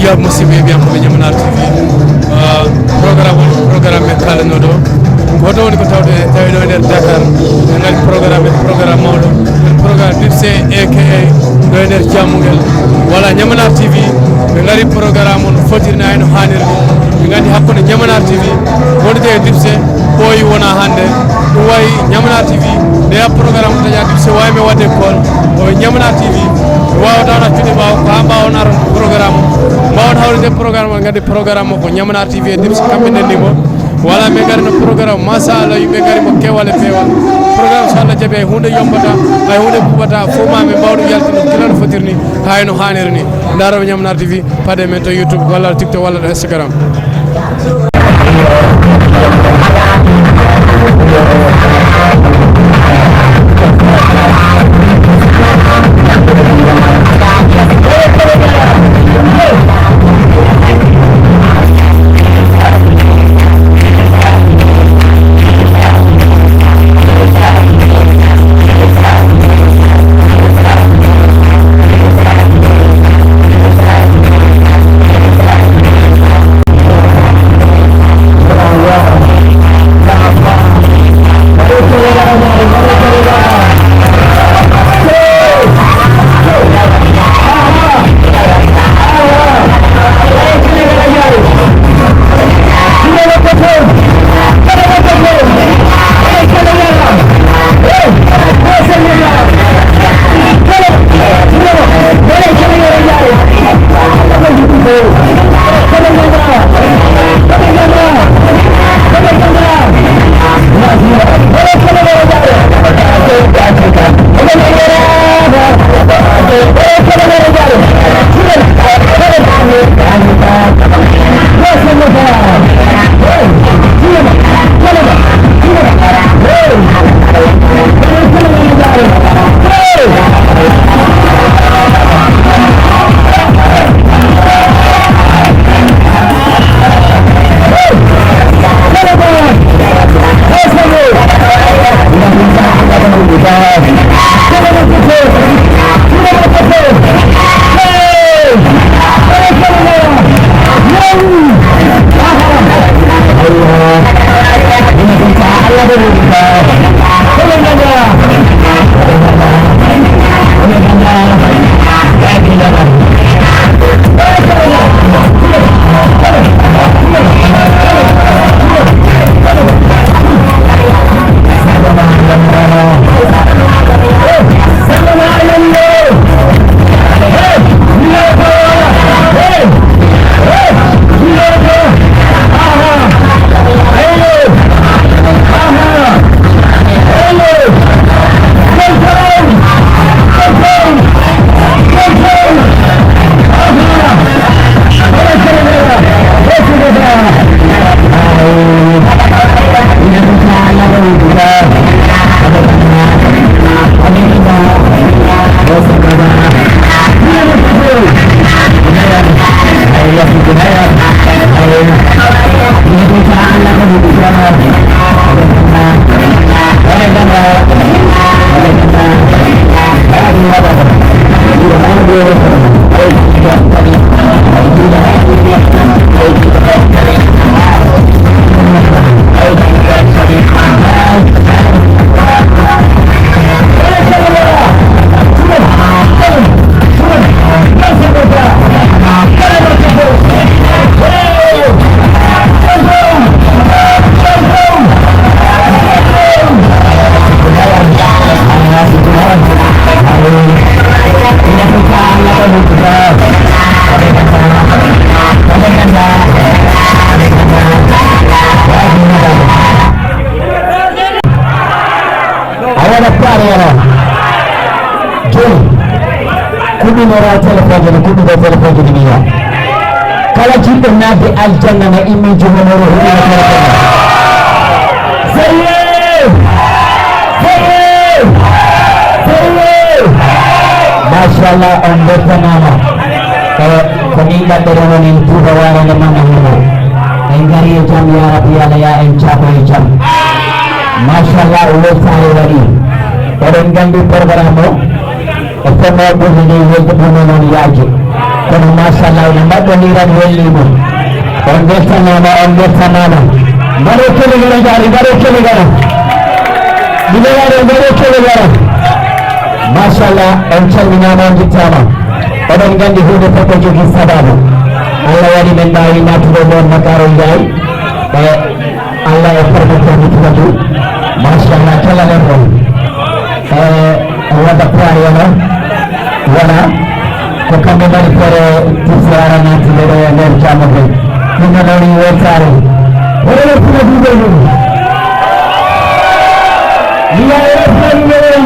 ya musibe bi am ko Ñamnar TV programme kala no do goto woni ko tawde tawi do nder Dakar ngal programme mawdo programme dipse aka do nder jammugel wala Ñamnar TV be ngari programme on fotirna en hanirde be gandi hakkunde Ñamnar TV wonde e dipse boy wona hande do way Ñamnar TV de programme taja dipse way me wadde kol o Ñamnar TV wawata na tudde baw ko amba on aron programme bawon hawride programme ngadi programme ko Ñamnar TV e dipse kambe ndimo wala me gari no programme masala yimbe gari mo kewale pewal programme so Allah jabe hunde yombata ay hunde bubata fo ma me bawdu yaltino kilano fotirni hayno hanirni ndaro Ñamnar TV pade men to YouTube wala TikTok wala Instagram. mora telephone kudu da telephone duniya kala jibe na bi aljanna na imiji honoro hudu na telephone mashallah on betta mama koninga terano ni tuba wala na mana humo engari jam ya rabbi ala ya en chapa jam mashallah ulo sare wali orang gandu program mo efema bu ni yel bu no yaji kono machallah ene mbaɗɗoniran wellimo on beltanama mbaɗo keligara jaari mbaɗo keligara mbaɗo keligara machallah on calminama on jittama oɗon gandi hunde fof ko jogui sababu Allah waɗi men mbawi natude moon Makaro Ndiaye e Allah e permettermi tugatu machallah kelalen on wadda poir wona ko kamɓe mbaɗi fere tisi aranatide ɗo e nder jammoɓe ɗumne ɗoni weltare oɗoɗo funa duɓel ɗum wiya eɗo fanɗen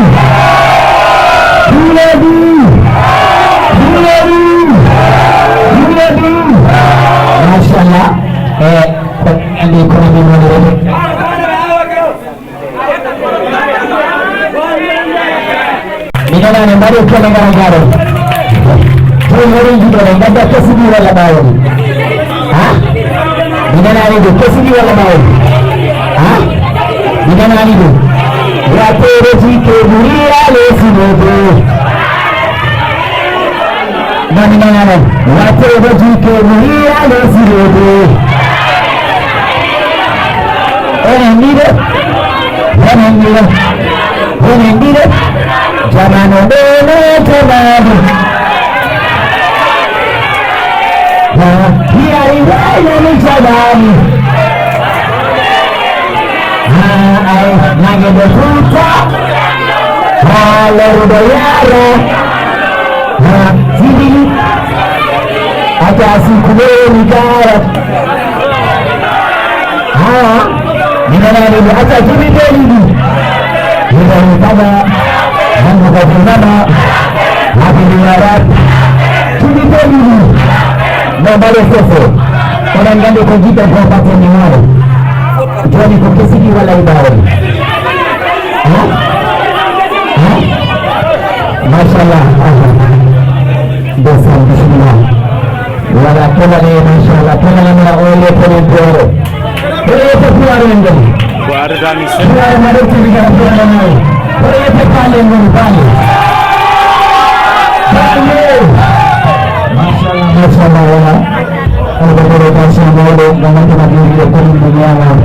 machallah e ko andi kono min woni rede minanane mbaɗo kele ngara garo toon woni jiɗoɗe gadda kesiɗi walla ɓawoni ha minanani ɗo kesiɗi walla ɓawoni ha minanani ɗo ratereji ke ɓuriya lesinoɓe naminanane ratereji ke ɓuriya lesinoɓe enen ndiɗo jamano ɗone jamanu hiyari waynani jamanu ay nageɗo fuuta ha lorɗo yaaro jiɗi atasi kuɓeni gara minanani ɗo ata jiɓiɓeni ɗi miɗani kama handuko funama habili warat jiɓiɓeni ɗi no mbaɗo fofo oɗon gandi ko jiɗɗo ko bateni waro joni ko kesiɗi walla e ɓawoni machallah ndesan bisimilla wala kelale machallah kelalamina o lepenen poore oɗoyete puwaro en goni puwaro maɗo tiligara puwaranayi oɗoyete paale en goni paale machallah wala oɗo délégation mawɗo gamantana ɗiɗiɗo commune de Niamar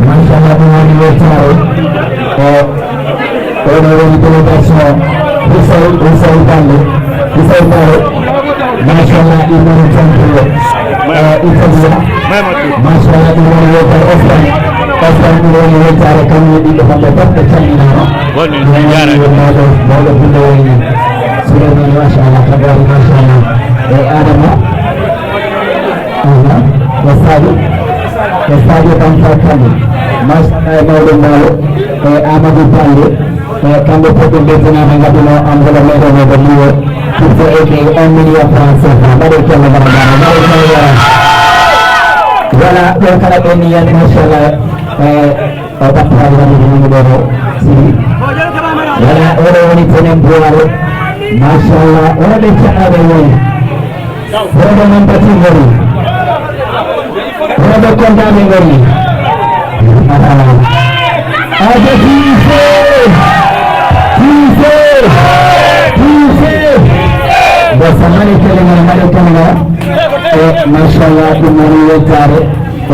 machallah ɗum woni weltare oɗo woni délégation Roussaï Balle machallah imoni tanto Italia machallah ɗum woni weltare oftan ɗum woni weltare kamɓe ɗiɗo kamɓe fof ɓe calminama mawɗo bulle woni Souleymane machallah kabari machallah e Adama Sadio Banta Kane mawɗo Mbaalo e Amadou Bande e kamɓe fof ɓe beltanama gaɗuno enveloppe meɗen e liwo pour fo eke 1 million franc CFA mbaɗo kelle garagara mbaɗo kelle voilà ɗon kala ɓenni yan machallah e o ɓattade waɗude numéro siri voilà oɗo woni tenen boire machallah oɗo caɗaɓe woni oɗo men bati gori oɗo kondaɓe gori aja tiise samani kelegara mbaɗo kelegara e machallah ɗum woni weltare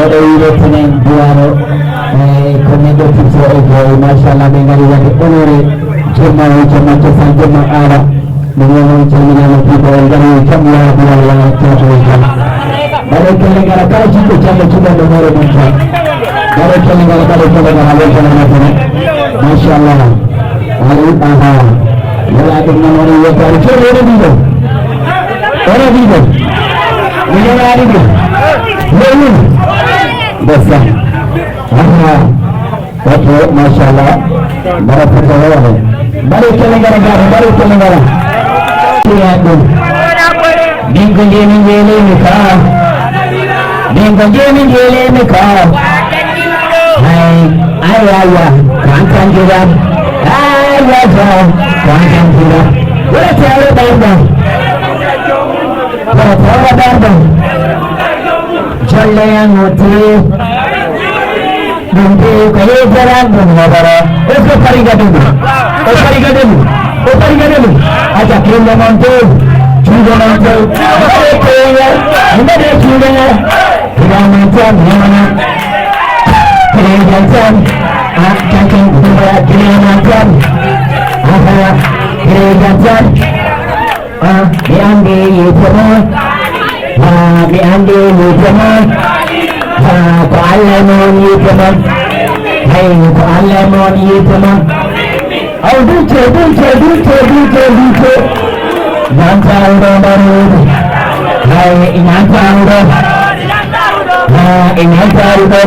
oɗo wiretenen duwaro ko min ɗo fifto e boy machallah ɓe gari wade honoré jomma cosan jomma aara ɗum woni calminama pipo en gari jam yaha cato e jam mbaɗo kelegara kala jiɗɗo jamɗo cuɓanɗo hoore mum tan mbaɗo kelegara weltanama machallah ari wala ɗum noon woni weltare joni oɗo ɗiɗo minanani ɗum leyum ndesa ok machallah mbaɗa fota wone mbaɗo kelegara gaɗo mbaɗo kelegara ya ɗum min ko jemi jeelemi ka ayaya kantanjiram ayaja kantanjiram wala tawre ɓayɗam Tawra darda jolle yangote dumpe ko yejara dum wabara esko pariga dum aja kille monte Sudanantel, Kenya, India, Sudan, Ramadan, Kerajaan, Akan Kerajaan, Kerajaan, diambil semua, diambil semua, Kuala semua, hey Kuala semua. Oh, dulce. Nanti baru, hai nanti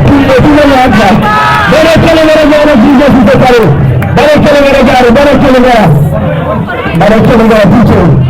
pilih nanti. Baru kalau mereka,